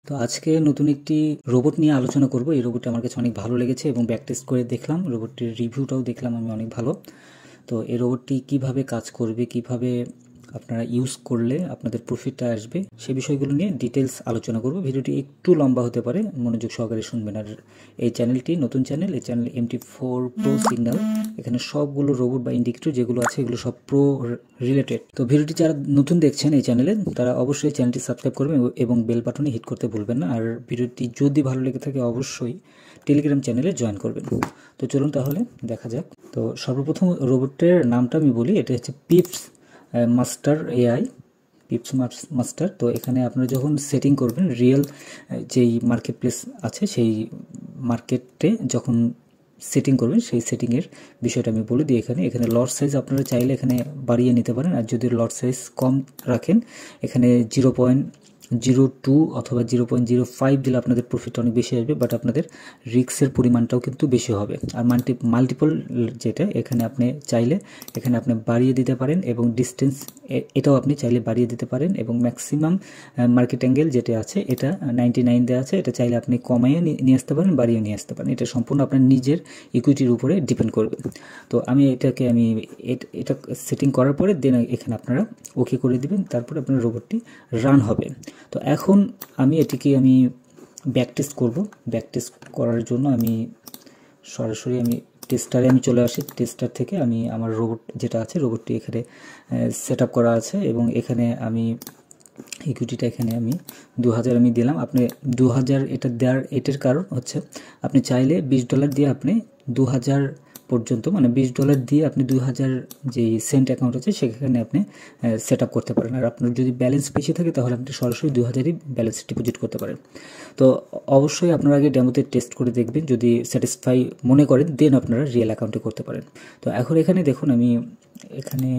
তো আজকে নতুন একটি রোবট নিয়ে আলোচনা করব। এই রোবটটি আমার কাছে অনেক ভালো লেগেছে এবং ব্যাক টেস্ট করে দেখলাম, রোবটটির রিভিউটাও দেখলাম আমি অনেক ভালো। তো এই রোবটটি কিভাবে কাজ করবে, কিভাবে আপনারা ইউজ করলে আপনাদের প্রফিটটা আসবে, সে বিষয়গুলো নিয়ে ডিটেলস আলোচনা করব। ভিডিওটি একটু লম্বা হতে পারে, মনোযোগ সহকারে শুনবেন। আর এই চ্যানেলটি নতুন চ্যানেল, এই চ্যানেল MT4 প্রো সিগন্যাল। এখানে সবগুলো রোবট বা ইন্ডিকেটর যেগুলো আছে এগুলো সব প্রো রিলেটেড। তো ভিডিওটি যারা নতুন দেখছেন এই চ্যানেলে, তারা অবশ্যই চ্যানেলটি সাবস্ক্রাইব করবেন এবং বেল বাটনে হিট করতে ভুলবেন না। আর ভিডিওটি যদি ভালো লেগে থাকে অবশ্যই টেলিগ্রাম চ্যানেলে জয়েন করবেন। তো চলুন তাহলে দেখা যাক। তো সর্বপ্রথম রোবটের নামটা আমি বলি, এটা হচ্ছে pips master AI, pips master. তো এখানে আপনারা যখন সেটিং করবেন রিয়েল যেই মার্কেট প্লেস আছে সেই মার্কেটে যখন সেটিং করবেন, সেই সেটিংয়ের বিষয়টা আমি বলে দিই। এখানে লট সাইজ আপনারা চাইলে এখানে বাড়িয়ে নিতে পারেন, আর যদি লট সাইজ কম রাখেন এখানে 0.02 অথবা 0.05 দিলে আপনাদের প্রফিট অনেক বেশি আসবে, বাট আপনাদের রিস্কের পরিমাণটাও কিন্তু বেশি হবে। আর মাল্টিপল যেটা এখানে আপনি চাইলে এখানে আপনি বাড়িয়ে দিতে পারেন, এবং ডিস্টেন্স এটাও আপনি চাইলে বাড়িয়ে দিতে পারেন, এবং ম্যাক্সিমাম মার্কেট অ্যাঙ্গেল যেটা আছে এটা 99 দেওয়া আছে, এটা চাইলে আপনি কমাইয়ে নিয়ে আসতে পারেন, বাড়িয়ে নিয়ে আসতে পারেন। এটা সম্পূর্ণ আপনার নিজের ইকুইটির উপরে ডিপেন্ড করবে। তো এটা সেটিং করার পরে দেন এখানে আপনারা ওকে করে দিবেন, তারপরে আপনার রোবটটি রান হবে। তো এখন এটিকে ব্যাক টেস্ট করব। ব্যাক টেস্ট করার জন্য আমি সরাসরি টেস্টারে চলে আসি। টেস্টার থেকে আমার রোবট যেটা আছে, রোবটটি এখানে সেট আপ করা আছে, এবং এখানে ইকুইটিটা এখানে 2000 দিলাম। আপনি 2000 এটা দেওয়ার এটার কারণ হচ্ছে আপনি চাইলে $20 দিয়ে আপনি 2000 পর্যন্ত, মানে $20 দিয়ে আপনি 2000 যে সেন্ট অ্যাকাউন্ট আছে সেখানে আপনি সেট আপ করতে পারেন। আর আপনার যদি ব্যালেন্স বেশি থাকে তাহলে আপনি সরাসরি 2000ই ব্যালেন্স ডিপোজিট করতে পারেন। তো অবশ্যই আপনারা আগে ডেমোতে টেস্ট করে দেখবেন, যদি স্যাটিসফাই মনে করেন দেন আপনারা রিয়েল অ্যাকাউন্টে করতে পারেন। তো এখন এখানে দেখুন এখানে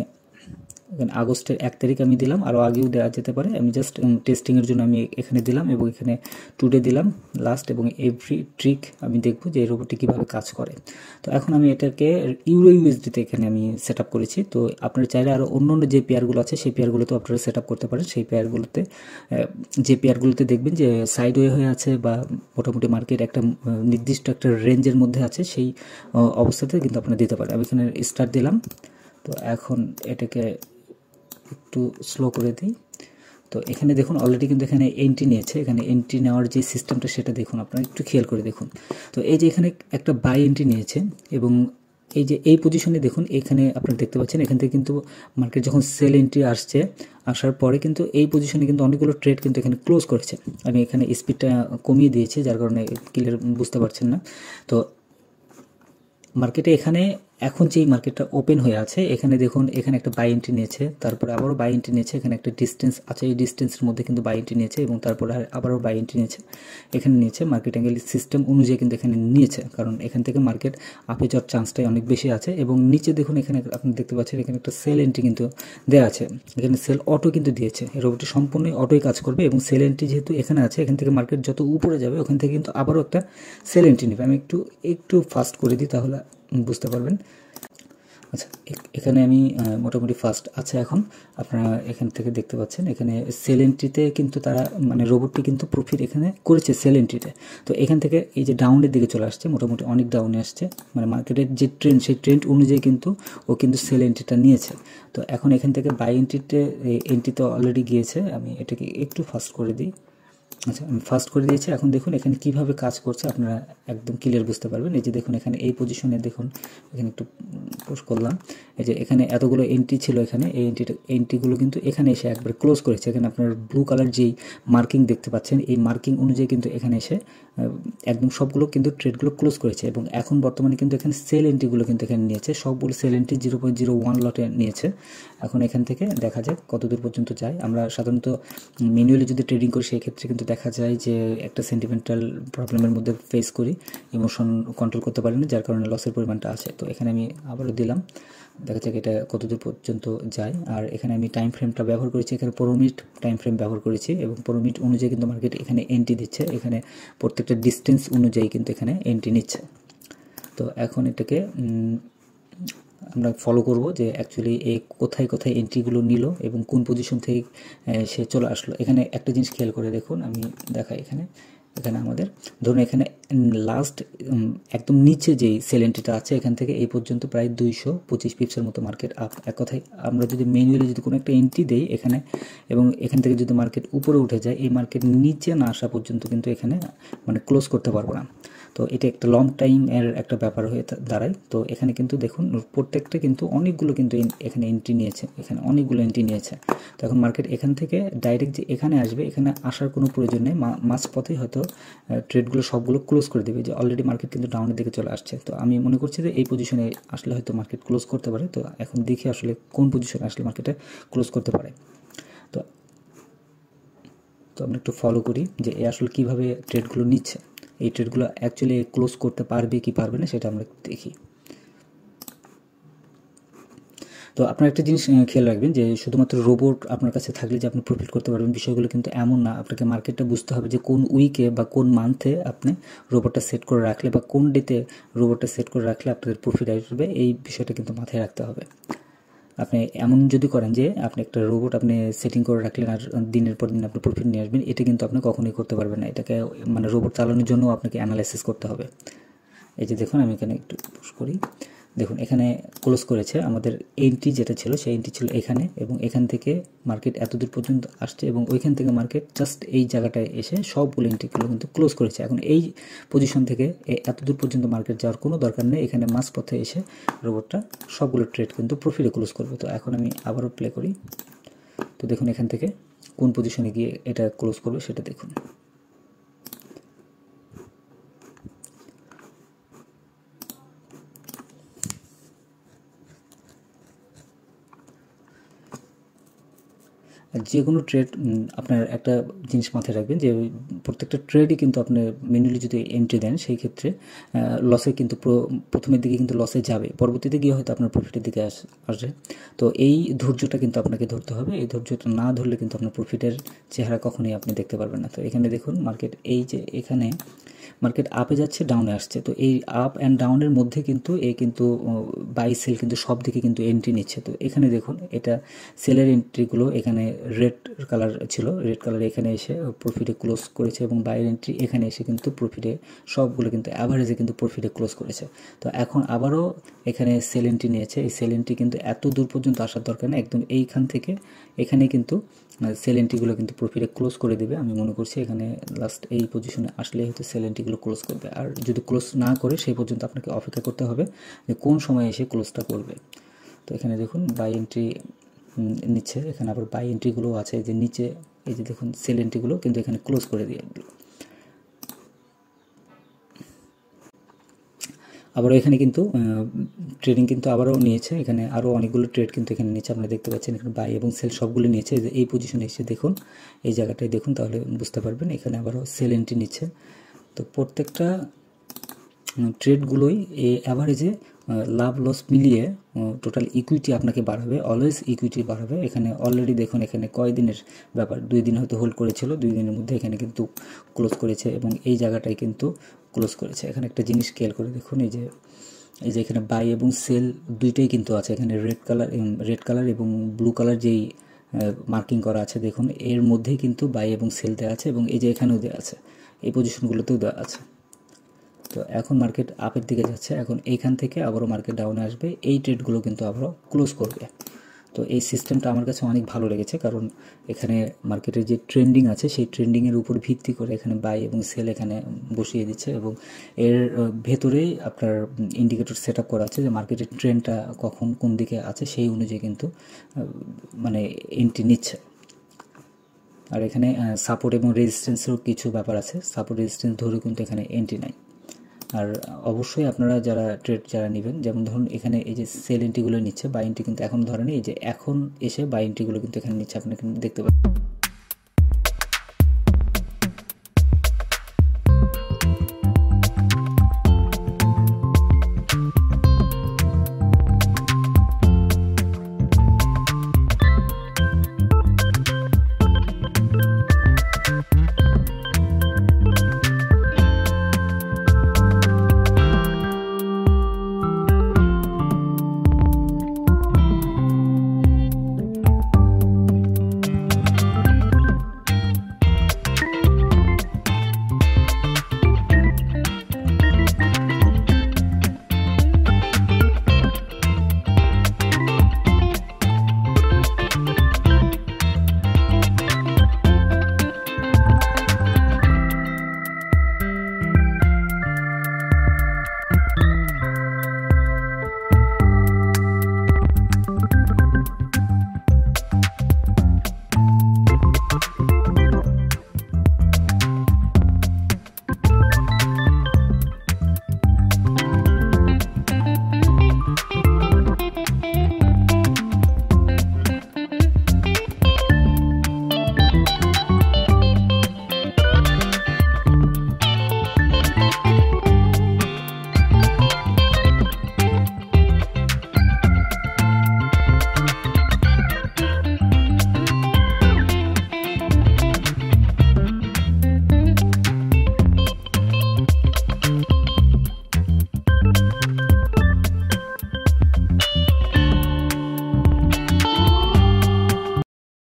আগস্টের 1 তারিখ দিলাম, আরও আগেও দেওয়া যেতে পারে। জাস্ট টেস্টিংয়ের জন্য এখানে দিলাম, এবং এখানে টুডে দিলাম লাস্ট, এবং এভরি ট্রিক দেখব যে এই রোবটটি কীভাবে কাজ করে। তো এখন এটাকে USDতে এখানে সেট আপ করেছি। তো আপনারা চাইলে আরও অন্য যে পেয়ারগুলো আছে সেই পেয়ারগুলোতেও আপনারা সেট আপ করতে পারেন। সেই পেয়ারগুলোতে দেখবেন যে সাইডওয়ে হয়ে আছে, বা মোটামুটি মার্কেট একটা নির্দিষ্ট একটা রেঞ্জের মধ্যে আছে, সেই অবস্থাতে কিন্তু আপনারা দিতে পারেন। আমি এখানে স্টার্ট দিলাম। তো এখন এটাকে একটু স্লো করে দিই। তো এখানে দেখুন অলরেডি কিন্তু এখানে এন্ট্রি নিয়েছে। এখানে এন্ট্রি নেওয়ার যে সিস্টেমটা সেটা দেখুন, আপনারা একটু খেয়াল করে দেখুন। তো এই যে এখানে একটা বাই এন্ট্রি নিয়েছে, এবং এই যে এই পজিশনে দেখুন এখানে আপনারা দেখতে পাচ্ছেন, এখান থেকে কিন্তু মার্কেট যখন সেল এন্ট্রি আসার পরে কিন্তু এই পজিশনে কিন্তু অনেকগুলো ট্রেড কিন্তু এখানে ক্লোজ করেছে। আমি এখানে স্পিডটা কমিয়ে দিয়েছি, যার কারণে ক্লিয়ার বুঝতে পারছেন না। তো মার্কেটে এখন যেই মার্কেটটা ওপেন হয়ে আছে, এখানে দেখুন এখানে একটা বাই এন্ট্রি নিয়েছে, তারপরে আবারও বাই এন্ট্রি নিয়েছে। এখানে একটা ডিস্টেন্স আছে, এই ডিস্টেন্সের মধ্যে কিন্তু বাই এন্ট্রি নিয়েছে, এবং তারপরে আবারও বাই এন্ট্রি নিয়েছে। এখানে নিয়েছে মার্কেট অ্যাঙ্গেল সিস্টেম অনুযায়ী কিন্তু এখানে নিয়েছে, কারণ এখান থেকে মার্কেট আপে যাওয়ার চান্সটাই অনেক বেশি আছে। এবং নিচে দেখুন এখানে আপনি দেখতে পাচ্ছেন এখানে একটা সেল এন্ট্রি কিন্তু দেওয়া আছে, এখানে সেল অটো কিন্তু দিয়েছে। এই রোবটটি সম্পূর্ণ অটোই কাজ করবে, এবং সেল এন্ট্রি যেহেতু এখানে আছে, এখান থেকে মার্কেট যত উপরে যাবে ওখান থেকে কিন্তু আবারও একটা সেল এন্ট্রি নেবে। আমি একটু ফাস্ট করে দিই, তাহলে বুঝতে পারবেন। আচ্ছা, এখানে মোটামুটি ফাস্ট আছে। এখন আপনারা এখান থেকে দেখতে পাচ্ছেন এখানে সেল এন্ট্রিতে কিন্তু তারা রোবটটি কিন্তু প্রফিট এখানে করেছে সেল এন্ট্রিতে। তো এখান থেকে এই যে ডাউনের দিকে চলে আসছে, মোটামুটি অনেক ডাউনে আসছে, মার্কেটের যে ট্রেন্ড সেই ট্রেন্ড অনুযায়ী কিন্তু ও কিন্তু সেল এন্ট্রিটা নিয়েছে। তো এখন এখান থেকে বাই এন্ট্রিতে অলরেডি গিয়েছে। আমি এটাকে একটু ফাস্ট করে দিই। আচ্ছা, আমি ফাস্ট করে দিয়েছি। এখন দেখুন এখানে কিভাবে কাজ করছে আপনারা একদম ক্লিয়ার বুঝতে পারবেন। এই যে দেখুন এখানে এই পজিশনে দেখুন, এখানে একটু পোস্ট করলাম। এই যে এখানে এতগুলো এন্ট্রি ছিল, এখানে এই এন্ট্রিগুলো কিন্তু এখানে এসে একবার ক্লোজ করেছে। এখানে আপনার ব্লু কালার যেই মার্কিং দেখতে পাচ্ছেন, এই মার্কিং অনুযায়ী কিন্তু এখানে এসে একদম সবগুলো কিন্তু ট্রেডগুলো ক্লোজ করেছে, এবং এখন বর্তমানে কিন্তু এখানে সেল এন্ট্রিগুলো কিন্তু এখানে নিয়েছে, সবগুলো সেল এন্ট্রি 0.01 লটে নিয়েছে। এখন এখান থেকে দেখা যাক কতদূর পর্যন্ত যায়। আমরা সাধারণত ম্যানুয়ালি যদি ট্রেডিং করি সেই ক্ষেত্রে কিন্তু দেখা যায় যে একটা সেন্টিমেন্টাল প্রবলেমের মধ্যে ফেস করি, ইমোশন কন্ট্রোল করতে পারি না, যার কারণে লসের পরিমাণটা আছে। তো এখানে আমি আবারও দিলাম, দেখা যাক এটা কতদূর পর্যন্ত যায়। আর এখানে আমি টাইম ফ্রেমটা ব্যবহার করেছি, এখানে 15 মিনিট টাইম ফ্রেম ব্যবহার করেছি, এবং 15 মিনিট অনুযায়ী কিন্তু মার্কেট এখানে এন্ট্রি দিচ্ছে। এখানে প্রত্যেকটা ডিস্টেন্স অনুযায়ী কিন্তু এখানে এন্ট্রি নিচ্ছে। তো এখন এটাকে আমরা ফলো করব যে অ্যাকচুয়ালি কোথায় কোথায় এন্ট্রিগুলো নিল এবং কোন পজিশন থেকে সে চলে আসলো। এখানে একটা জিনিস খেয়াল করে দেখুন, আমি দেখাই এখানে আমাদের ধরুন এখানে লাস্ট একদম নিচে যেই সেল এন্ট্রিটা আছে এখান থেকে এই পর্যন্ত প্রায় 225 পিপসের মতো মার্কেট আপ। এক কথায় আমরা যদি ম্যানুয়ালি যদি কোনো একটা এন্ট্রি দেই এখানে এবং এখান থেকে যদি মার্কেট উপরে উঠে যায়, এই মার্কেট নিচে না আসা পর্যন্ত কিন্তু এখানে মানে ক্লোজ করতে পারবো না। তো এটা একটা লং টাইমের একটা ব্যাপার হয়ে দাঁড়ায়। তো এখানে কিন্তু দেখুন প্রত্যেকটা কিন্তু অনেকগুলো কিন্তু এখানে এন্ট্রি নিয়েছে, এখানে অনেকগুলো এন্ট্রি নিয়েছে। তো এখন মার্কেট এখান থেকে ডাইরেক্ট যে এখানে আসবে, এখানে আসার কোনো প্রয়োজন নেই, মাঝপথেই হয়তো ট্রেডগুলো সবগুলো ক্লোজ করে দেবে, যে অলরেডি মার্কেট কিন্তু ডাউনের দিকে চলে আসছে। তো আমি মনে করছি যে এই পজিশনে আসলে হয়তো মার্কেট ক্লোজ করতে পারে। তো এখন দেখি আসলে কোন পজিশনে আসলে মার্কেটে ক্লোজ করতে পারে। তো আমরা একটু ফলো করি যে এ আসলে কীভাবে ট্রেডগুলো নিচ্ছে, এই ট্রেডগুলো অ্যাকচুয়ালি ক্লোজ করতে পারবে কি পারবে না সেটা আমরা দেখি। তো আপনার একটা জিনিস খেয়াল রাখবেন যে শুধুমাত্র রোবট আপনার কাছে থাকলে যে আপনি প্রফিট করতে পারবেন বিষয়গুলো কিন্তু এমন না। আপনাকে মার্কেটটা বুঝতে হবে যে কোন উইকে বা কোন মান্থে আপনি রোবটটা সেট করে রাখলে বা কোন ডেতে রোবটটা সেট করে রাখলে আপনাদের প্রফিট আসবে, এই বিষয়টা কিন্তু মাথায় রাখতে হবে। আপনি এমন যদি করেন যে আপনি একটা রোবট আপনি সেটিং করে রাখলেন আর দিনের পর দিন আপনি প্রফিট নিয়ে আসবেন, এটা কিন্তু আপনি কখনোই করতে পারবেন না। এটাকে মানে রোবট চালানোর জন্য আপনাকে অ্যানালাইসিস করতে হবে। এই যে দেখুন আমি এখানে একটু পুশ করি, দেখুন এখানে ক্লোজ করেছে, আমাদের এন্ট্রি যেটা ছিল সেই এন্ট্রি ছিল এখানে এবং এখান থেকে মার্কেট এতদূর পর্যন্ত আসছে এবং ওইখান থেকে মার্কেট জাস্ট এই জায়গাটায় এসে সবগুলো এন্ট্রিগুলো কিন্তু ক্লোজ করেছে। এখন এই পজিশন থেকে এতদূর পর্যন্ত মার্কেট যাওয়ার কোনো দরকার নেই, এখানে মাঝপথে এসে রোবটটা সবগুলো ট্রেড কিন্তু প্রফিটে ক্লোজ করবে। তো এখন আমি আবারও প্লে করি, তো দেখুন এখান থেকে কোন পজিশনে গিয়ে এটা ক্লোজ করবে সেটা দেখুন। যে কোনো ট্রেড আপনার একটা জিনিস মাথায় রাখবেন যে প্রত্যেকটা ট্রেডই কিন্তু আপনি ম্যানুয়ালি যদি এন্ট্রি দেন সেই ক্ষেত্রে লসে কিন্তু প্রথমের দিকে কিন্তু লসে যাবে, পরবর্তীতে গিয়ে হয়তো আপনার প্রফিটের দিকে আসবে। তো এই ধৈর্যটা কিন্তু আপনাকে ধরতে হবে, এই ধৈর্যটা না ধরলে কিন্তু আপনার প্রফিটের চেহারা কখনোই আপনি দেখতে পারবেন না। তো এখানে দেখুন মার্কেট এই যে এখানে মার্কেট আপে যাচ্ছে ডাউনে আসছে, তো এই আপ অ্যান্ড ডাউনের মধ্যে কিন্তু কিন্তু বাই সেল কিন্তু সব দিকে কিন্তু এন্ট্রি নিচ্ছে। তো এখানে দেখুন এটা সেলের এন্ট্রিগুলো এখানে রেড কালার ছিল, রেড কালার এখানে এসে প্রফিটে ক্লোজ করেছে এবং বাইরের এন্ট্রি এখানে এসে কিন্তু প্রফিটে সবগুলো কিন্তু অ্যাভারেজে কিন্তু প্রফিটে ক্লোজ করেছে। তো এখন আবারও এখানে সেল এন্ট্রি নিয়েছে, এই সেল এন্ট্রি কিন্তু এত দূর পর্যন্ত আসার দরকার নেই, একদম এইখান থেকে এখানে কিন্তু সেল এন্ট্রিগুলো কিন্তু প্রফিটে ক্লোজ করে দেবে। আমি মনে করছি এখানে লাস্ট এই পজিশনে আসলে হয়তো সেল এন্ট্রিগুলো ক্লোজ করবে, আর যদি ক্লোজ না করে সেই পর্যন্ত আপনাকে অপেক্ষা করতে হবে যে কোন সময় এসে ক্লোজটা করবে। তো এখানে দেখুন বাই এন্ট্রি নিচ্ছে, এখানে আবার বাই এন্ট্রিগুলো আছে যে নিচে, এই যে দেখুন সেল এন্ট্রিগুলো কিন্তু এখানে ক্লোজ করে দিয়ে দিল। আবারও এখানে কিন্তু ট্রেডিং কিন্তু আবারও নিয়েছে, এখানে আরও অনেকগুলো ট্রেড কিন্তু এখানে নিয়েছে, আপনারা দেখতে পাচ্ছেন এখানে বাই এবং সেল সবগুলো নিয়েছে। এই পজিশনে এসে দেখুন, এই জায়গাটায় দেখুন, তাহলে বুঝতে পারবেন এখানে আবারও সেল এন্ট্রি নিচ্ছে। তো প্রত্যেকটা ট্রেডগুলোই অ্যাভারেজে লাভ লস মিলিয়ে টোটাল ইকুইটি আপনাকে বাড়াবে, অলওয়েজ ইকুইটি বাড়াবে। এখানে অলরেডি দেখুন এখানে কয়দিনের ব্যাপার, 2 দিন হয়তো হোল্ড করেছিল, 2 দিনের মধ্যে এখানে কিন্তু ক্লোজ করেছে এবং এই জায়গাটায় কিন্তু ক্লোজ করেছে। এখানে একটা জিনিস খেয়াল করে দেখুন, এই যে এখানে বাই এবং সেল দুইটাই কিন্তু আছে, এখানে রেড কালার এবং ব্লু কালার যেই মার্কিং করা আছে দেখুন এর মধ্যেই কিন্তু বাই এবং সেল দেওয়া আছে এবং এই যে এখানেও দেওয়া আছে, এই পজিশনগুলোতেও দেওয়া আছে। তো এখন মার্কেট আপের দিকে যাচ্ছে, এখন এইখান থেকে আবারও মার্কেট ডাউনে আসবে, এই ট্রেডগুলো কিন্তু আবারও ক্লোজ করবে। তো এই সিস্টেমটা আমার কাছে অনেক ভালো লেগেছে, কারণ এখানে মার্কেটের যে ট্রেন্ডিং আছে সেই ট্রেন্ডিংয়ের উপর ভিত্তি করে এখানে বাই এবং সেল এখানে বসিয়ে দিচ্ছে এবং এর ভেতরেই আপনার ইন্ডিকেটর সেট আপ করা আছে যে মার্কেটের ট্রেন্ডটা কখন কোন দিকে আছে সেই অনুযায়ী কিন্তু মানে এন্ট্রি নিচ্ছে। আর এখানে সাপোর্ট এবং রেজিস্ট্যান্সেরও কিছু ব্যাপার আছে, সাপোর্ট রেজিস্ট্যান্স ধরে কিন্তু এখানে এন্ট্রি নাই। আর অবশ্যই আপনারা যারা ট্রেড যারা নেবেন, যেমন ধরুন এখানে এই যে সেল এন্ট্রিগুলো নিচ্ছে, বাই এন্ট্রি কিন্তু এখন ধরেন এই যে এখন এসে বাই এন্ট্রিগুলো কিন্তু এখানে নিচ্ছে, আপনি দেখতে পাবেন।